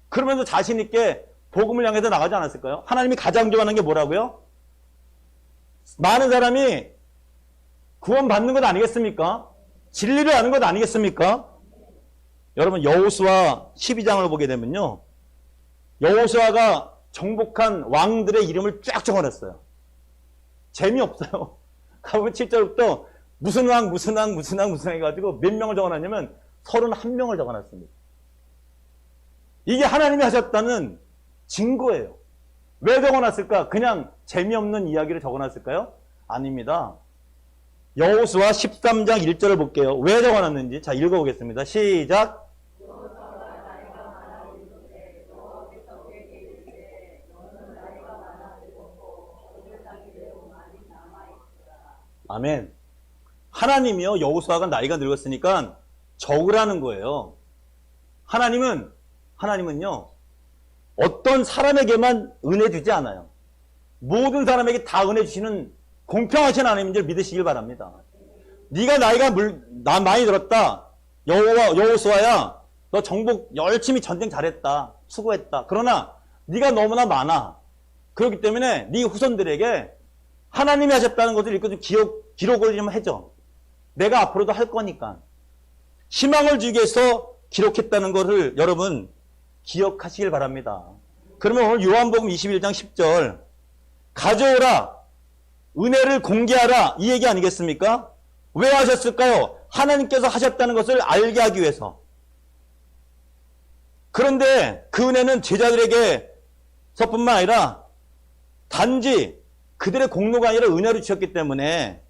그러면서 자신 있게 복음을 향해서 나가지 않았을까요? 하나님이 가장 좋아하는 게 뭐라고요? 많은 사람이 구원받는 것 아니겠습니까? 진리를 아는 것 아니겠습니까? 여러분 여호수아 12장을 보게 되면요. 여호수아가 정복한 왕들의 이름을 쫙 적어놨어요. 재미없어요. 가보면 7절부터 무슨 왕 해가지고 몇 명을 적어놨냐면 31명을 적어놨습니다. 이게 하나님이 하셨다는 증거예요. 왜 적어놨을까? 그냥 재미없는 이야기를 적어놨을까요? 아닙니다. 여호수아 13장 1절을 볼게요. 왜 적어놨는지. 자, 읽어보겠습니다. 시작. 아멘. 하나님이요, 여호수아가 나이가 늙었으니까 적으라는 거예요. 하나님은요, 어떤 사람에게만 은혜 주지 않아요. 모든 사람에게 다 은혜 주시는 공평하신 하나님인 줄 믿으시길 바랍니다. 네가 나이가 많이 들었다. 여호수아야, 너 정복 열심히 전쟁 잘했다. 수고했다. 그러나 네가 너무나 많아. 그렇기 때문에 네 후손들에게 하나님이 하셨다는 것을 읽고 좀 기록을 좀 해줘. 내가 앞으로도 할 거니까. 희망을 주기 위해서 기록했다는 것을 여러분 기억하시길 바랍니다. 그러면 오늘 요한복음 21장 10절 가져오라. 은혜를 공개하라. 이 얘기 아니겠습니까? 왜 하셨을까요? 하나님께서 하셨다는 것을 알게 하기 위해서. 그런데 그 은혜는 제자들에게서뿐만 아니라 단지 그들의 공로가 아니라 은혜로 주셨기 때문에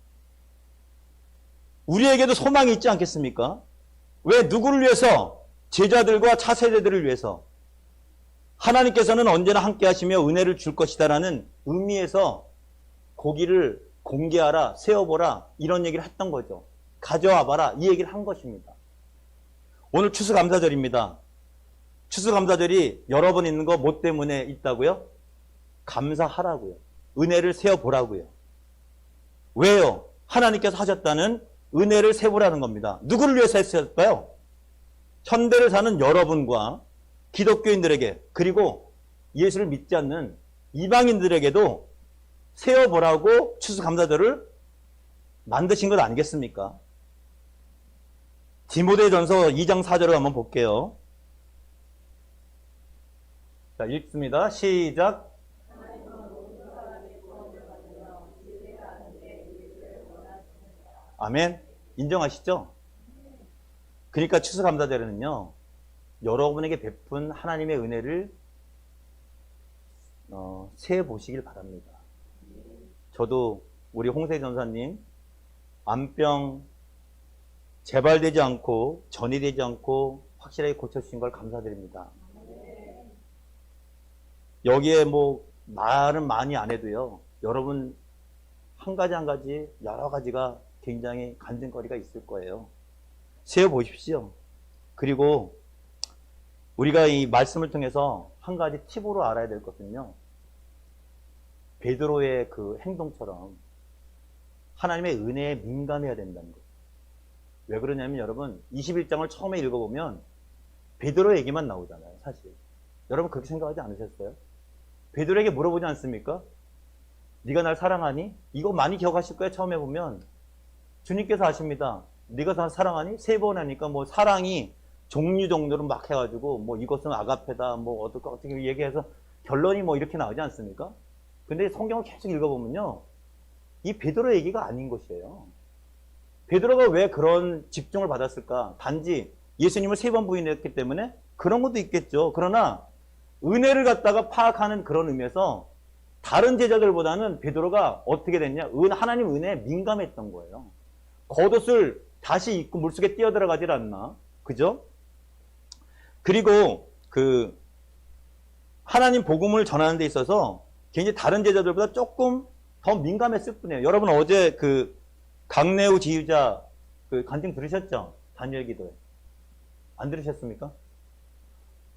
우리에게도 소망이 있지 않겠습니까? 왜 누구를 위해서? 제자들과 차세대들을 위해서. 하나님께서는 언제나 함께 하시며 은혜를 줄 것이다라는 의미에서 고기를 공개하라, 세워보라 이런 얘기를 했던 거죠. 가져와봐라 이 얘기를 한 것입니다. 오늘 추수감사절입니다. 추수감사절이 여러 번 있는 거 뭐 때문에 있다고요? 감사하라고요. 은혜를 세워보라고요. 왜요? 하나님께서 하셨다는 은혜를 세우라는 겁니다. 누구를 위해서 했을까요? 현대를 사는 여러분과 기독교인들에게 그리고 예수를 믿지 않는 이방인들에게도 세워보라고 추수감사절을 만드신 것 아니겠습니까? 디모데전서 2장 4절을 한번 볼게요. 자, 읽습니다. 시작. 아멘. 인정하시죠? 그러니까 추수감사절에는요, 여러분에게 베푼 하나님의 은혜를 세보시길 바랍니다. 저도 우리 홍세 전사님 암병 재발되지 않고 전이되지 않고 확실하게 고쳐주신 걸 감사드립니다. 여기에 뭐 말은 많이 안 해도요, 여러분 한 가지 한 가지 여러 가지가 굉장히 간증거리가 있을 거예요. 세어보십시오. 그리고 우리가 이 말씀을 통해서 한 가지 팁으로 알아야 될 것은요, 베드로의 그 행동처럼 하나님의 은혜에 민감해야 된다는 거예요. 왜 그러냐면 여러분 21장을 처음에 읽어보면 베드로 얘기만 나오잖아요. 사실 여러분 그렇게 생각하지 않으셨어요? 베드로에게 물어보지 않습니까? 네가 날 사랑하니? 이거 많이 기억하실 거예요. 처음에 보면 주님께서 아십니다. 네가 날 사랑하니? 3번 하니까 뭐 사랑이 종류 정도로 막 해가지고 뭐 이것은 아가페다 뭐 어떻게 얘기해서 결론이 뭐 이렇게 나오지 않습니까? 근데 성경을 계속 읽어보면요, 이 베드로 얘기가 아닌 것이에요. 베드로가 왜 그런 집중을 받았을까? 단지 예수님을 3번 부인했기 때문에 그런 것도 있겠죠. 그러나 은혜를 갖다가 파악하는 그런 의미에서 다른 제자들보다는 베드로가 어떻게 됐냐? 하나님 은혜에 민감했던 거예요. 겉옷을 다시 입고 물속에 뛰어들어가질 않나? 그죠? 그리고 그 하나님 복음을 전하는 데 있어서 굉장히 다른 제자들보다 조금 더 민감했을 뿐이에요. 여러분 어제 그 강내우 지휘자 그 간증 들으셨죠? 다니엘 기도회. 안 들으셨습니까?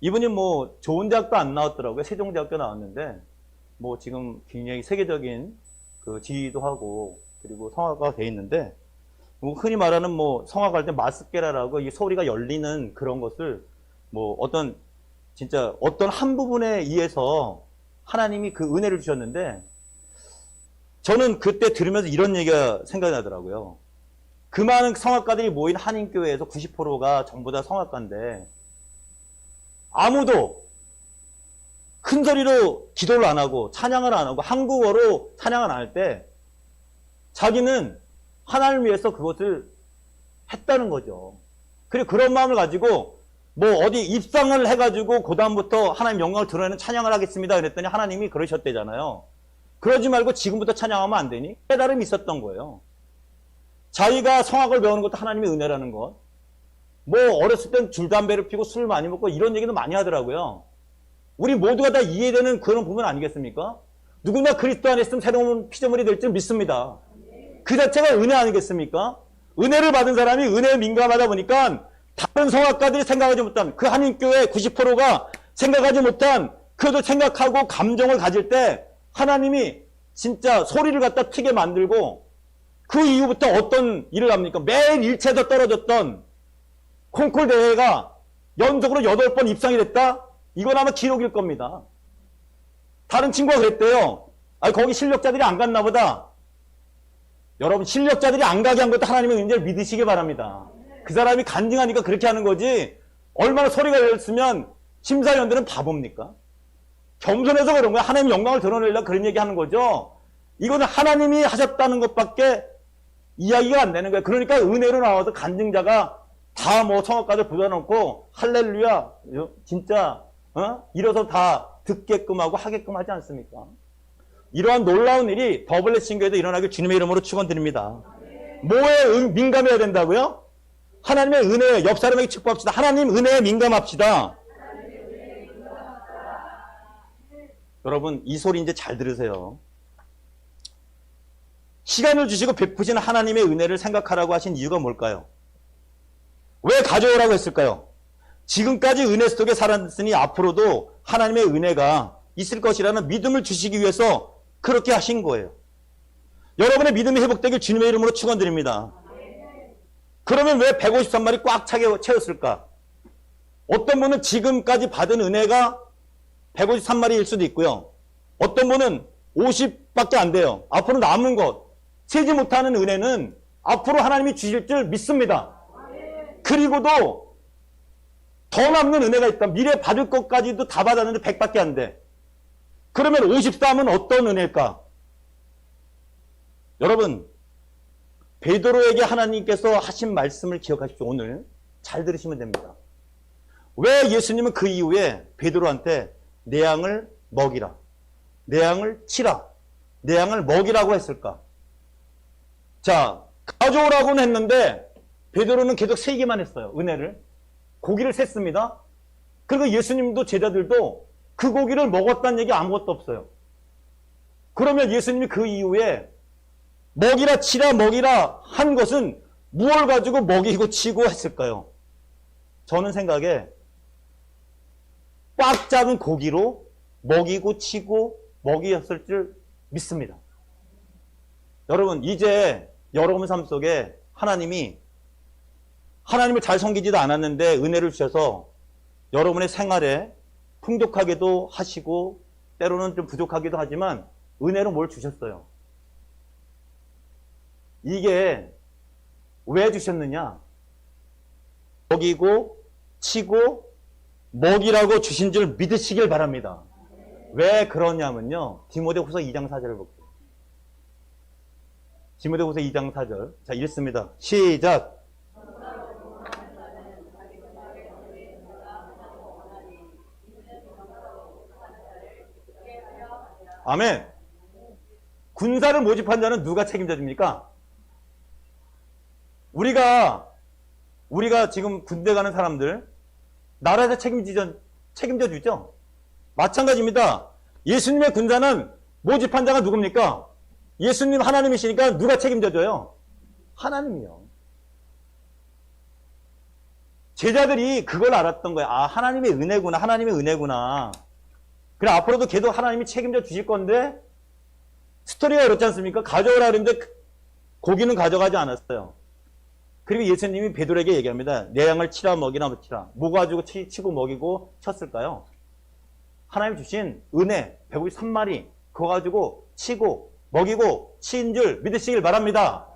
이분이 뭐 좋은 대학도 안 나왔더라고요. 세종대학교 나왔는데 뭐 지금 굉장히 세계적인 그 지휘도 하고 그리고 성화가 돼 있는데, 뭐 흔히 말하는 뭐 성화가 할 때 마스케라라고 이 소리가 열리는 그런 것을 뭐 어떤 진짜 어떤 한 부분에 의해서 하나님이 그 은혜를 주셨는데, 저는 그때 들으면서 이런 얘기가 생각이 나더라고요. 그 많은 성악가들이 모인 한인교회에서 90%가 전부 다 성악가인데 아무도 큰 소리로 기도를 안 하고 찬양을 안 하고 한국어로 찬양을 안 할 때 자기는 하나님을 위해서 그것을 했다는 거죠. 그리고 그런 마음을 가지고 뭐 어디 입상을 해가지고 그 다음부터 하나님 영광을 드러내는 찬양을 하겠습니다 그랬더니 하나님이 그러셨대잖아요. 그러지 말고 지금부터 찬양하면 안 되니? 깨달음이 있었던 거예요. 자기가 성악을 배우는 것도 하나님의 은혜라는 것. 뭐 어렸을 땐 줄담배를 피고 술 많이 먹고 이런 얘기도 많이 하더라고요. 우리 모두가 다 이해되는 그런 부분 아니겠습니까? 누구나 그리스도 안에 있으면 새로운 피조물이 될 줄 믿습니다. 그 자체가 은혜 아니겠습니까? 은혜를 받은 사람이 은혜에 민감하다 보니까 다른 성악가들이 생각하지 못한, 그 한인교회 90%가 생각하지 못한 그것을 생각하고 감정을 가질 때 하나님이 진짜 소리를 갖다 튀게 만들고, 그 이후부터 어떤 일을 합니까? 매일 일체에서 떨어졌던 콩쿨 대회가 연속으로 8번 입상이 됐다? 이건 아마 기록일 겁니다. 다른 친구가 그랬대요. 아니, 거기 실력자들이 안 갔나 보다. 여러분, 실력자들이 안 가게 한 것도 하나님의 은혜를 믿으시기 바랍니다. 그 사람이 간증하니까 그렇게 하는 거지, 얼마나 소리가 열렸으면 심사위원들은 바보입니까? 겸손해서 그런 거야. 하나님의 영광을 드러내려고 그런 얘기 하는 거죠. 이거는 하나님이 하셨다는 것밖에 이야기가 안 되는 거예요. 그러니까 은혜로 나와서 간증자가 다 뭐 성악가들 부숴놓고 할렐루야 진짜 이래서 다 듣게끔 하고 하게끔 하지 않습니까? 이러한 놀라운 일이 더블레싱 교회도 일어나길 주님의 이름으로 축원드립니다. 뭐에 민감해야 된다고요? 하나님의 은혜에, 옆 사람에게 축복합시다. 하나님 은혜에 민감합시다. 여러분 이 소리 이제 잘 들으세요. 시간을 주시고 베푸신 하나님의 은혜를 생각하라고 하신 이유가 뭘까요? 왜 가져오라고 했을까요? 지금까지 은혜 속에 살았으니 앞으로도 하나님의 은혜가 있을 것이라는 믿음을 주시기 위해서 그렇게 하신 거예요. 여러분의 믿음이 회복되길 주님의 이름으로 축원드립니다. 그러면 왜 153마리 꽉 차게 채웠을까? 어떤 분은 지금까지 받은 은혜가 153마리일 수도 있고요. 어떤 분은 50밖에 안 돼요. 앞으로 남은 것, 세지 못하는 은혜는 앞으로 하나님이 주실 줄 믿습니다. 그리고도 더 남는 은혜가 있다. 미래 받을 것까지도 다 받았는데 100밖에 안 돼. 그러면 53은 어떤 은혜일까? 여러분, 베드로에게 하나님께서 하신 말씀을 기억하십시오. 오늘 잘 들으시면 됩니다. 왜 예수님은 그 이후에 베드로한테 내 양을 먹이라, 내 양을 치라, 내 양을 먹이라고 했을까? 자, 가져오라고는 했는데 베드로는 계속 세기만 했어요. 은혜를. 고기를 셌습니다. 그리고 예수님도 제자들도 그 고기를 먹었다는 얘기 아무것도 없어요. 그러면 예수님이 그 이후에 먹이라 치라 먹이라 한 것은 무엇을 가지고 먹이고 치고 했을까요? 저는 생각에 꽉 잡은 고기로 먹이고 치고 먹이었을 줄 믿습니다. 여러분, 이제 여러분 삶 속에 하나님을 잘 섬기지도 않았는데 은혜를 주셔서 여러분의 생활에 풍족하게도 하시고 때로는 좀 부족하기도 하지만 은혜로 뭘 주셨어요. 이게 왜 주셨느냐? 먹이고 치고 먹이라고 주신 줄 믿으시길 바랍니다. 왜 그러냐면요. 디모데후서 2장 4절을 볼게요. 디모데후서 2장 4절. 자, 읽습니다. 시작. 아멘. 군사를 모집한 자는 누가 책임져 줍니까? 우리가 지금 군대 가는 사람들, 나라에서 책임져 주죠? 마찬가지입니다. 예수님의 군사는 모집한 자가 누굽니까? 예수님 하나님이시니까 누가 책임져 줘요? 하나님이요. 제자들이 그걸 알았던 거예요. 아, 하나님의 은혜구나. 그래, 앞으로도 계속 하나님이 책임져 주실 건데, 스토리가 그렇지 않습니까? 가져오라 그랬는데, 고기는 가져가지 않았어요. 그리고 예수님이 베드로에게 얘기합니다. 내 양을 치라 먹이나 치라. 뭐 가지고 치고 먹이고 쳤을까요? 하나님 주신 은혜 153마리 그거 가지고 치고 먹이고 치인 줄 믿으시길 바랍니다.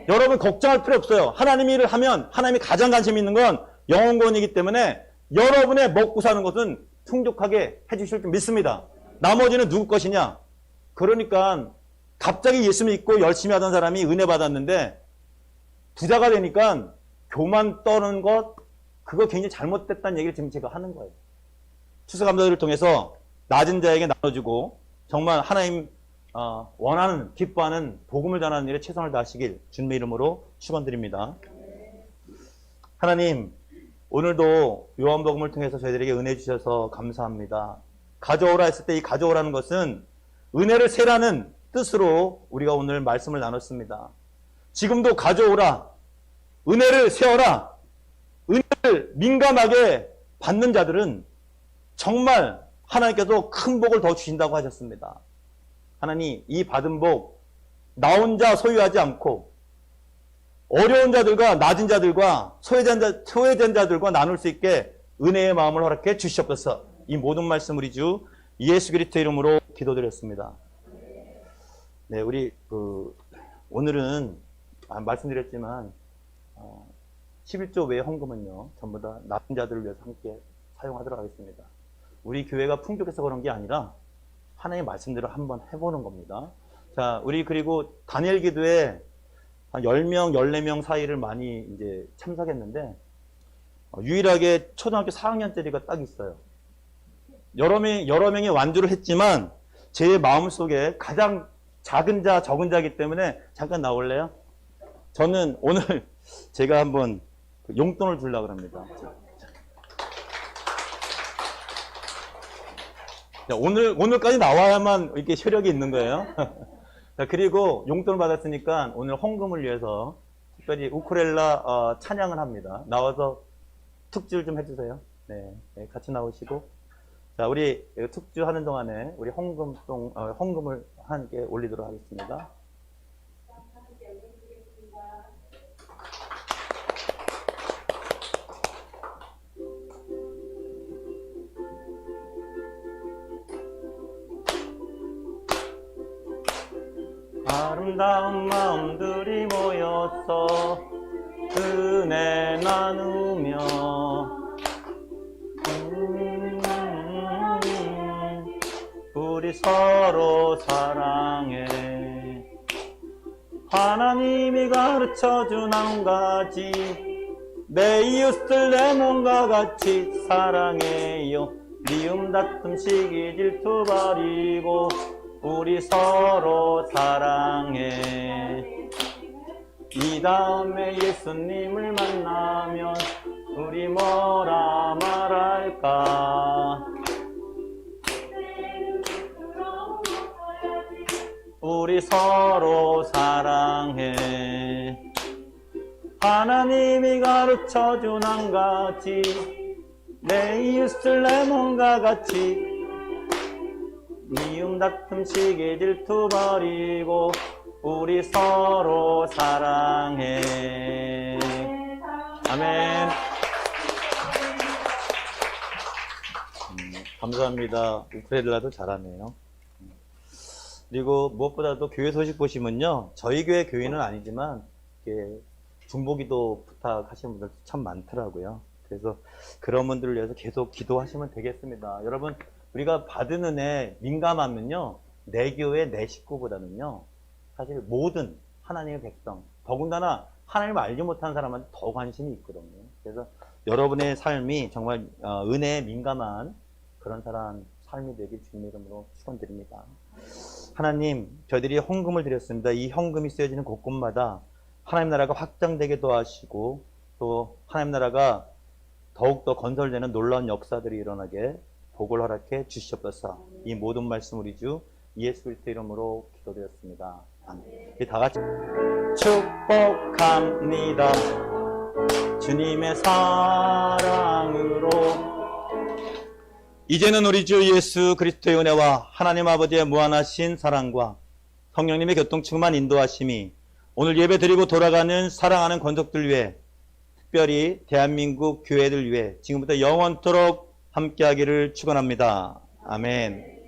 여러분 걱정할 필요 없어요. 하나님이 일을 하면 하나님이 가장 관심 있는 건 영혼권이기 때문에 여러분의 먹고 사는 것은 풍족하게 해주실 줄 믿습니다. 나머지는 누구 것이냐? 그러니까 갑자기 예수 믿고 열심히 하던 사람이 은혜 받았는데 부자가 되니까 교만 떠는 것, 그거 굉장히 잘못됐다는 얘기를 지금 제가 하는 거예요. 추수감사절을 통해서 낮은 자에게 나눠주고 정말 하나님 원하는, 기뻐하는 복음을 전하는 일에 최선을 다하시길 주님의 이름으로 축원드립니다. 하나님, 오늘도 요한복음을 통해서 저희들에게 은혜 주셔서 감사합니다. 가져오라 했을 때 이 가져오라는 것은 은혜를 세라는 뜻으로 우리가 오늘 말씀을 나눴습니다. 지금도 가져오라, 은혜를 세어라. 은혜를 민감하게 받는 자들은 정말 하나님께서 큰 복을 더 주신다고 하셨습니다. 하나님, 이 받은 복 나 혼자 소유하지 않고 어려운 자들과 낮은 자들과 소외된 자들과 나눌 수 있게 은혜의 마음을 허락해 주시옵소서. 이 모든 말씀 우리 주 예수 그리스도 이름으로 기도드렸습니다. 네, 우리 오늘은 말씀드렸지만 11조 외의 헌금은요 전부 다 낮은 자들을 위해서 함께 사용하도록 하겠습니다. 우리 교회가 풍족해서 그런 게 아니라 하나님의 말씀대로 한번 해보는 겁니다. 자, 우리 그리고 다니엘 기도에 한 10명, 14명 사이를 많이 이제 참석했는데 유일하게 초등학교 4학년짜리가 딱 있어요. 여러 명이 완주를 했지만 제 마음속에 가장 작은 자, 적은 자이기 때문에 잠깐 나올래요? 저는 오늘 제가 한번 용돈을 주려고 합니다. 오늘까지 나와야만 이렇게 효력이 있는 거예요. 자, 그리고 용돈을 받았으니까 오늘 헌금을 위해서 특별히 우쿨렐라 찬양을 합니다. 나와서 특주를 좀 해주세요. 네, 같이 나오시고. 자, 우리 특주 하는 동안에 우리 헌금을 함께 올리도록 하겠습니다. 아름다운 마음들이 모여서 은혜 나누며 우리 서로 사랑해. 하나님이 가르쳐준 한 가지, 내 이웃을 내 몸과 같이 사랑해요. 미움 다툼 시기 질투 버리고 우리 서로 사랑해. 이 다음에 예수님을 만나면 우리 뭐라 말할까? 우리 서로 사랑해. 하나님이 가르쳐준 한 가지, 내 이웃을 내 몸과 같이 미움 다툼 시기 질투 버리고 우리 서로 사랑해. 아멘. 감사합니다. 우크렐레라도 잘하네요. 그리고 무엇보다도 교회 소식 보시면요, 저희 교회 교인은 아니지만 이렇게 중보기도 부탁하시는 분들 참 많더라고요. 그래서 그런 분들을 위해서 계속 기도하시면 되겠습니다. 여러분, 우리가 받은 은혜 민감하면요, 내 교회 내 식구보다는요 사실 모든 하나님의 백성, 더군다나 하나님을 알지 못한 사람한테 더 관심이 있거든요. 그래서 여러분의 삶이 정말 은혜에 민감한 그런 사람 삶이 되길 주님의 이름으로 축원드립니다. 하나님, 저희들이 헌금을 드렸습니다. 이 헌금이 쓰여지는 곳곳마다 하나님 나라가 확장되게 도와주시고 또 하나님 나라가 더욱더 건설되는 놀라운 역사들이 일어나게 복을 허락해 주시옵소서. 이 모든 말씀 우리 주 예수 그리스도 이름으로 기도드렸습니다. 아멘. 다 같이 축복합니다. 주님의 사랑으로. 이제는 우리 주 예수 그리스도의 은혜와 하나님 아버지의 무한하신 사랑과 성령님의 교통충만 인도하심이 오늘 예배 드리고 돌아가는 사랑하는 권속들 위해, 특별히 대한민국 교회들 위해 지금부터 영원토록 함께하기를 축원합니다. 아멘.